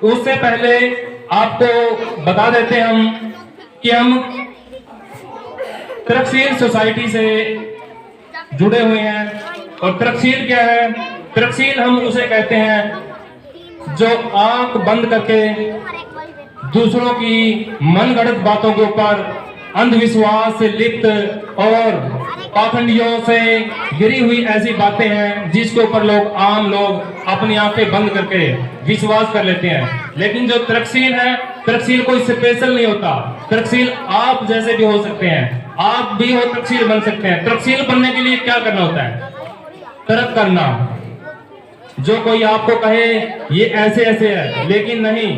उससे पहले आपको बता देते हम कि हम तरकशील सोसाइटी से जुड़े हुए हैं। और तरकशील क्या है? तरकशील हम उसे कहते हैं जो आंख बंद करके दूसरों की मनगढ़ंत बातों के ऊपर अंधविश्वास से लिप्त और पाखंडियों से गिरी हुई ऐसी बातें हैं जिसके ऊपर आम लोग अपनी आंखें बंद करके विश्वास कर लेते हैं। लेकिन जो तरकशील है, तरकशील कोई स्पेशल नहीं होता। तरकशील आप जैसे भी हो सकते हैं, आप भी हो तरकशील बन सकते हैं। तरकशील बनने के लिए क्या करना होता है? तर्क करना। जो कोई आपको कहे ये ऐसे ऐसे है, लेकिन नहीं,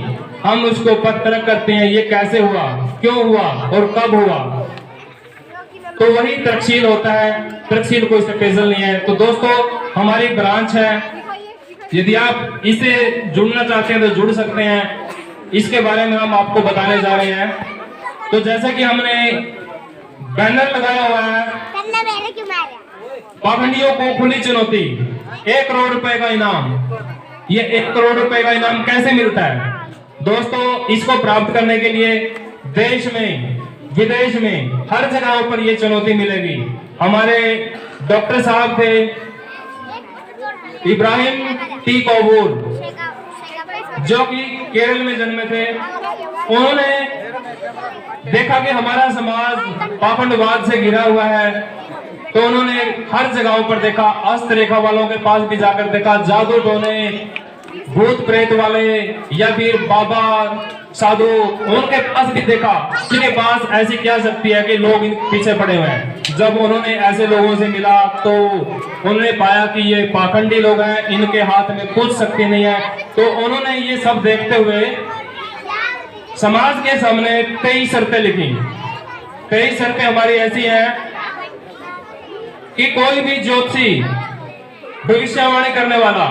हम उसको ऊपर तर्क करते हैं, ये कैसे हुआ, क्यों हुआ और कब हुआ, तो वही तरकशील होता है। तरकशील कोई स्पेशल नहीं है। तो दोस्तों, हमारी ब्रांच है, यदि आप इसे जुड़ना चाहते हैं तो जुड़ सकते हैं। इसके बारे में हम आपको बताने जा रहे हैं। तो जैसा कि हमने बैनर लगाया हुआ है, पाखंडियों को खुली चुनौती, 1 करोड़ रुपए का इनाम। ये 1 करोड़ रुपए का इनाम कैसे मिलता है? दोस्तों, इसको प्राप्त करने के लिए देश में विदेश में हर जगहों पर ये चुनौती मिलेगी। हमारे डॉक्टर साहब थे इब्राहिम टी कौबूर, जो कि केरल में जन्मे थे। उन्होंने देखा कि हमारा समाज पाखंडवाद से घिरा हुआ है, तो उन्होंने हर जगहों पर देखा, हस्त रेखा वालों के पास भी जाकर देखा, जादू टोने, भूत प्रेत वाले या फिर बाबा साधु, उनके पास भी देखा जिनके पास ऐसी क्या शक्ति है कि लोग इन पीछे पड़े हुए हैं। जब उन्होंने ऐसे लोगों से मिला तो उन्होंने पाया कि ये पाखंडी लोग हैं, इनके हाथ में कुछ शक्ति नहीं है। तो उन्होंने ये सब देखते हुए समाज के सामने 23 शर्तें लिखी। 23 शर्तें हमारी ऐसी हैं कि कोई भी ज्योतिषी, भविष्यवाणी करने वाला,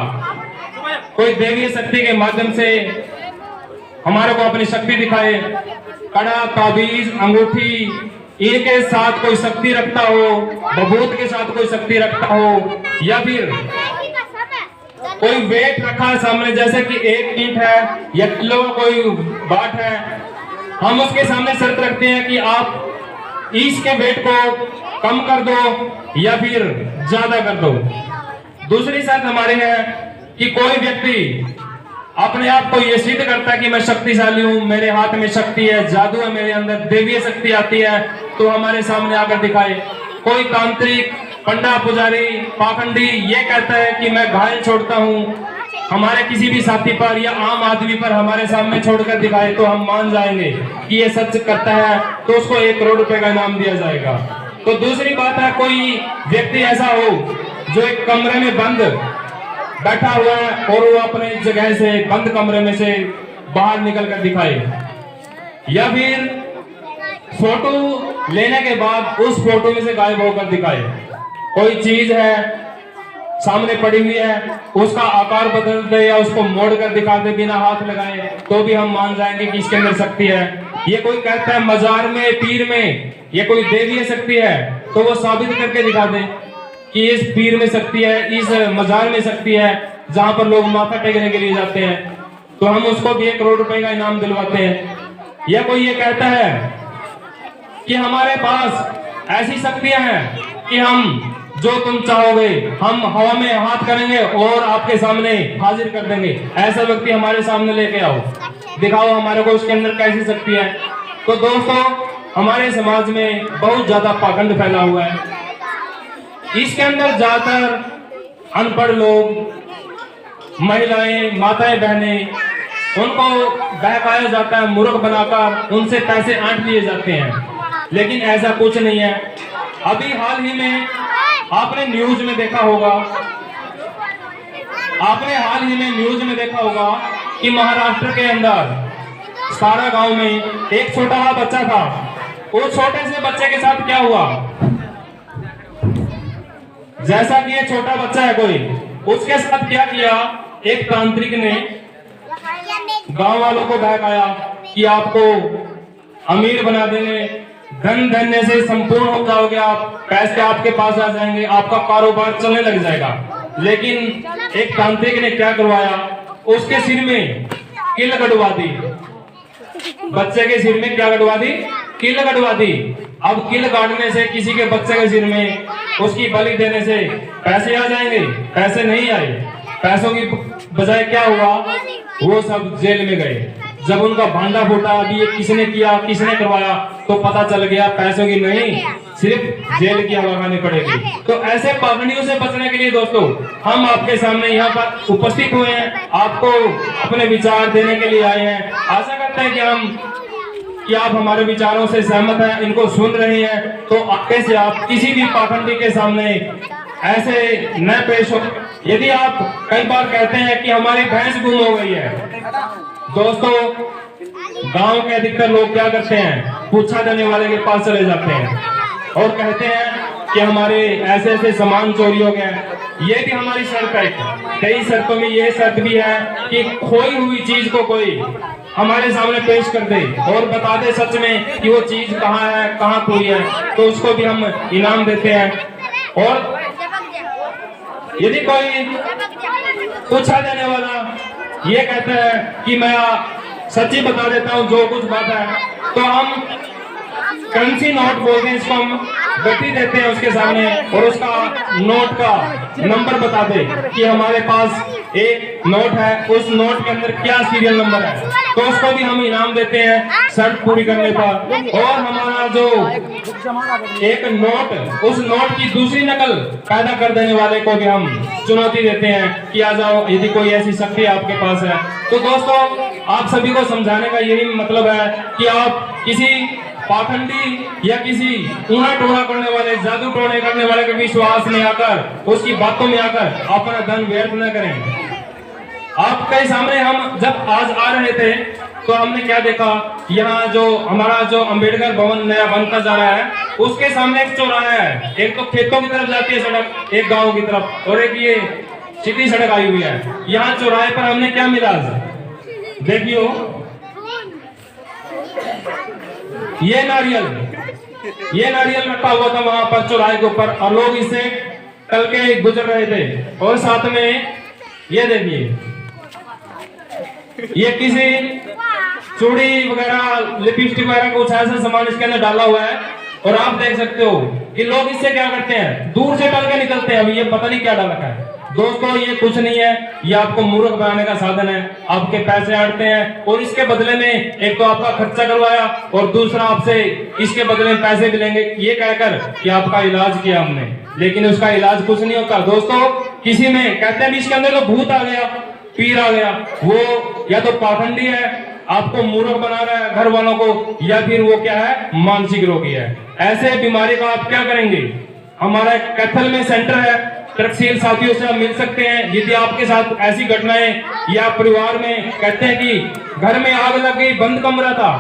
कोई देवीय शक्ति के माध्यम से हमारे को अपनी शक्ति दिखाए, कड़ा, ताबीज, अंगूठी, इनके साथ कोई शक्ति रखता हो, बभूत के साथ कोई शक्ति रखता हो, या फिर कोई वेट रखा है सामने, जैसे कि 1 ईंट है या किलो कोई बाट है, हम उसके सामने शर्त रखते हैं कि आप इसके वेट को कम कर दो या फिर ज्यादा कर दो। दूसरी शर्त हमारी है कि कोई व्यक्ति अपने आप को ये सिद्ध करता है कि मैं शक्तिशाली हूं, मेरे हाथ में शक्ति है, जादू है मेरे अंदर, देवीय शक्ति आती है, तो हमारे सामने आकर दिखाए। कोई तांत्रिक, पंडा, पुजारी, पाखंडी ये कहता है कि मैं घायल छोड़ता हूं हमारे किसी भी साथी पर या आम आदमी पर, हमारे सामने छोड़कर दिखाए तो हम मान जाएंगे कि ये सच करता है, तो उसको 1 करोड़ रुपए का इनाम दिया जाएगा। तो दूसरी बात है, कोई व्यक्ति ऐसा हो जो एक कमरे में बंद बैठा हुआ है और वो अपने जगह से, बंद कमरे में से बाहर निकल कर दिखाए, या फिर फोटो लेने के बाद उस फोटो में से गायब होकर दिखाए। कोई चीज है सामने पड़ी हुई है, उसका आकार बदल दे या उसको मोड़ कर दिखा दे बिना हाथ लगाए, तो भी हम मान जाएंगे कि इसके अंदर शक्ति है। ये कोई कहता है मजार में, पीर में ये कोई देवीय शक्ति है, तो वो साबित करके दिखा दे कि इस पीर में शक्ति है, इस मजार में शक्ति है, जहां पर लोग माथा टेकने के लिए जाते हैं, तो हम उसको भी 1 करोड़ रुपए का इनाम दिलवाते हैं। या कोई ये कहता है कि हमारे पास ऐसी शक्तियां हैं कि हम जो तुम चाहोगे हम हवा में हाथ करेंगे और आपके सामने हाजिर कर देंगे, ऐसा व्यक्ति हमारे सामने लेके आओ, दिखाओ हमारे को उसके अंदर कैसी शक्ति है। तो दोस्तों, हमारे समाज में बहुत ज्यादा पाखंड फैला हुआ है। इसके अंदर ज्यादातर अनपढ़ लोग, महिलाएं, माताएं, बहनें, उनको बहकाया जाता है, मूर्ख बनाकर उनसे पैसे ऐंठ लिए जाते हैं, लेकिन ऐसा कुछ नहीं है। अभी हाल ही में आपने न्यूज में देखा होगा, कि महाराष्ट्र के अंदर सारा गांव में एक छोटा सा बच्चा था। उस छोटे से बच्चे के साथ क्या हुआ? जैसा कि ये छोटा बच्चा है कोई, उसके साथ क्या किया? एक तांत्रिक ने गांव वालों को बहकाया कि आपको अमीर बना देंगे, धन धन्य से संपूर्ण हो जाओगे आप, पैसे आपके पास आ जाएंगे, आपका कारोबार चलने लग जाएगा। लेकिन एक तांत्रिक ने क्या करवाया? उसके सिर में किल गड़वा दी। बच्चे के सिर में क्या गड़वा दी? किल गड़वा दी। अब किल गाड़ने से किसी के बच्चे के सिर में उसकी बलि देने से पैसे आ जाएंगे? पैसे नहीं आए। पैसों की बजाय क्या हुआ? वो सब जेल में गए। जब उनका भांडा फूटा, अभी ये किसने किया, किसने करवाया, तो पता चल गया पैसों की नहीं, सिर्फ जेल की हवा खानी पड़ेगी। तो ऐसे पाबंदियों से बचने के लिए दोस्तों हम आपके सामने यहाँ पर उपस्थित हुए हैं, आपको अपने विचार देने के लिए आए हैं। आशा करते हैं कि आप हमारे विचारों से सहमत हैं, इनको सुन रहे हैं, तो आगे से आप किसी भी पाखंडी के सामने ऐसे न पेश हो। यदि आप कई बार कहते हैं कि हमारी भैंस गुम हो गई है, दोस्तों गांव के अधिकतर लोग क्या करते हैं? पूछा देने वाले के पास चले जाते हैं और कहते हैं कि हमारे ऐसे ऐसे सामान चोरी हो गए। ये भी हमारी शर्त है। कई शर्तों में ये शर्त भी है कि खोई हुई चीज को कोई हमारे सामने पेश कर दे और बता दे सच में कि वो चीज कहाँ है, कहाँ खोई है, तो उसको भी हम इनाम देते हैं। और यदि कोई पूछा देने वाला ये कहता है कि मैं सच्ची बता देता हूँ जो कुछ बात है, तो हम करेंसी नोट बोलते हैं इसको, हम गति देते हैं उसके सामने और उसका नोट का नंबर बता दे कि हमारे पास एक नोट है, उस नोट के अंदर क्या सीरियल नंबर है, तो उसको भी हम इनाम देते हैं शर्त पूरी करने पर। और हमारा जो एक नोट, उस नोट की दूसरी नकल पैदा कर देने वाले को भी हम चुनौती देते हैं कि आ जाओ, यदि कोई ऐसी शक्ति आपके पास है। तो दोस्तों आप सभी को समझाने का यही मतलब है कि आप किसी पाखंडी या किसी ऊना टोना करने वाले, जादू टोने करने वाले के विश्वास में आकर, उसकी बातों में आकर अपना धन व्यर्थ न करें। आपके सामने हम जब आज आ रहे थे तो हमने क्या देखा, यहाँ जो हमारा जो अंबेडकर भवन नया बनता जा रहा है, उसके सामने एक चौराहा है। एक तो खेतों की तरफ जाती है सड़क, एक गांव की तरफ, और एक ये सीधी सड़क आई हुई है। यहाँ चौराहे पर हमने क्या मिला? देखियो ये नारियल रखा हुआ था वहां पर चौराहे के ऊपर, और लोग इससे चल के गुजर रहे थे। और साथ में ये देखिए, ये किसी चूड़ी वगैरह, लिपस्टिक वगैरह कुछ ऐसा सामान इसके अंदर डाला हुआ है। और आप देख सकते हो कि लोग इससे क्या करते हैं, दूर से टल के निकलते हैं। अभी ये पता नहीं क्या डाल रखा है। दोस्तों ये कुछ नहीं है, ये आपको मूर्ख बनाने का साधन है। आपके पैसे आड़ते हैं और इसके बदले में एक तो आपका खर्चा करवाया और दूसरा आपसे इसके बदले में पैसे मिलेंगे, ये कहकर कि आपका इलाज किया हमने, लेकिन उसका इलाज कुछ नहीं होता। दोस्तों किसी में कहते हैं इसके अंदर तो भूत आ गया, पीर आ गया, वो या तो पाखंडी है, आपको मूर्ख बना रहा है घर वालों को, या फिर वो क्या है, मानसिक रोगी है। ऐसे बीमारी का आप क्या करेंगे? हमारा कैथल में सेंटर है, तरक्सील साथियों से आप मिल सकते हैं। यदि आपके साथ ऐसी घटनाएं या परिवार में कहते हैं कि घर में आग लग गई, बंद कमरा था,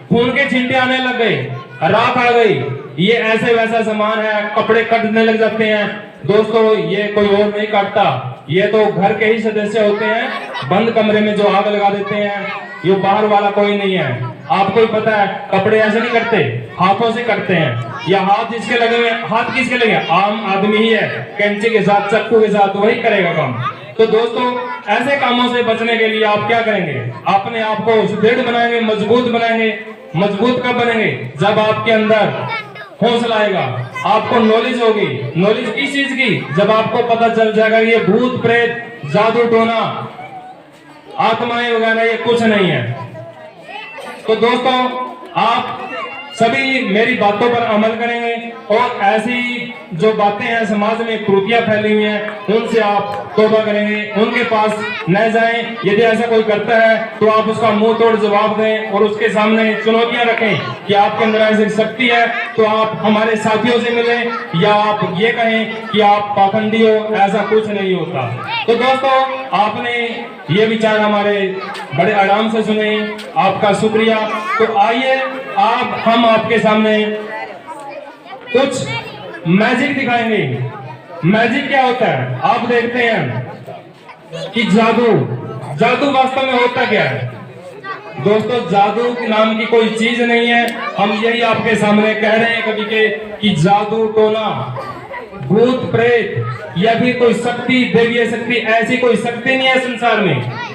खून के छींटे आने लग गए, राख आ गई, ये ऐसे वैसा सामान है, कपड़े कटने लग जाते हैं, दोस्तों ये कोई और नहीं काटता, ये तो घर के ही सदस्य होते हैं, बंद कमरे में जो आग लगा देते हैं, ये बाहर वाला कोई नहीं है। आपको ही पता है कपड़े ऐसे नहीं कटते, हाथों से कटते हैं। या हाथ जिसके लगे हुए, हाथ किसके लगे? आम आदमी ही है, कैंची के साथ, चक्कू के साथ वही करेगा काम। तो दोस्तों ऐसे कामों से बचने के लिए आप क्या करेंगे? अपने आप को सुदृढ़ बनाएंगे, मजबूत बनाएंगे। मजबूत कब बनेंगे? जब आपके अंदर हौसला आएगा, आपको नॉलेज होगी। नॉलेज किस चीज की? जब आपको पता चल जाएगा ये भूत प्रेत, जादू टोना, आत्माएं वगैरह ये कुछ नहीं है। तो दोस्तों आप सभी मेरी बातों पर अमल करेंगे और ऐसी जो बातें हैं समाज में कुरीतियां फैली हुई हैं उनसे आप तौबा करेंगे, उनके पास न जाएं। यदि ऐसा कोई करता है तो आप उसका मुंह तोड़ जवाब दें और उसके सामने चुनौतियां रखें कि आपके अंदर ऐसी शक्ति है तो आप हमारे साथियों से मिलें, या आप ये कहें कि आप पाखंडी हो, ऐसा कुछ नहीं होता। तो दोस्तों आपने ये विचार हमारे बड़े आराम से सुने, आपका शुक्रिया। तो आइए हम आपके सामने कुछ मैजिक दिखाएंगे। मैजिक क्या होता है आप देखते हैं कि जादू वास्तव में होता क्या है। दोस्तों जादू नाम की कोई चीज नहीं है, हम यही आपके सामने कह रहे हैं कभी के कि जादू टोना, भूत प्रेत या फिर कोई शक्ति, दैवीय शक्ति, ऐसी कोई शक्ति नहीं है संसार में।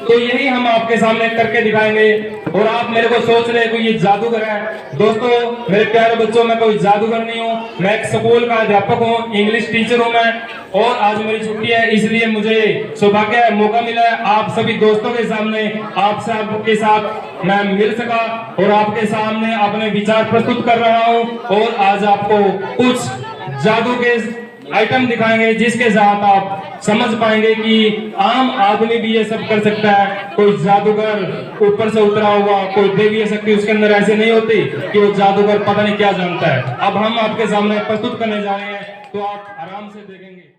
तो यही हम आपके सामने करके दिखाएंगे। और आप मेरे को सोच रहे कोई ये जादूगर है। दोस्तों मेरे प्यारे बच्चों, मैं कोई जादूगर नहीं हूँ, मैं एक स्कूल का अध्यापक हूँ, इंग्लिश टीचर हूँ मैं। और आज मेरी छुट्टी है, इसलिए मुझे सौभाग्य है, मौका मिला है आप सभी दोस्तों के सामने आप सबके साथ मैं मिल सका और आपके सामने अपने विचार प्रस्तुत कर रहा हूँ। और आज आपको कुछ जादू के आइटम दिखाएंगे जिसके साथ आप समझ पाएंगे कि आम आदमी भी ये सब कर सकता है। कोई जादूगर ऊपर से उतरा हुआ, कोई देवी शक्ति उसके अंदर ऐसे नहीं होती कि वो जादूगर पता नहीं क्या जानता है। अब हम आपके सामने प्रस्तुत करने जा रहे हैं, तो आप आराम से देखेंगे।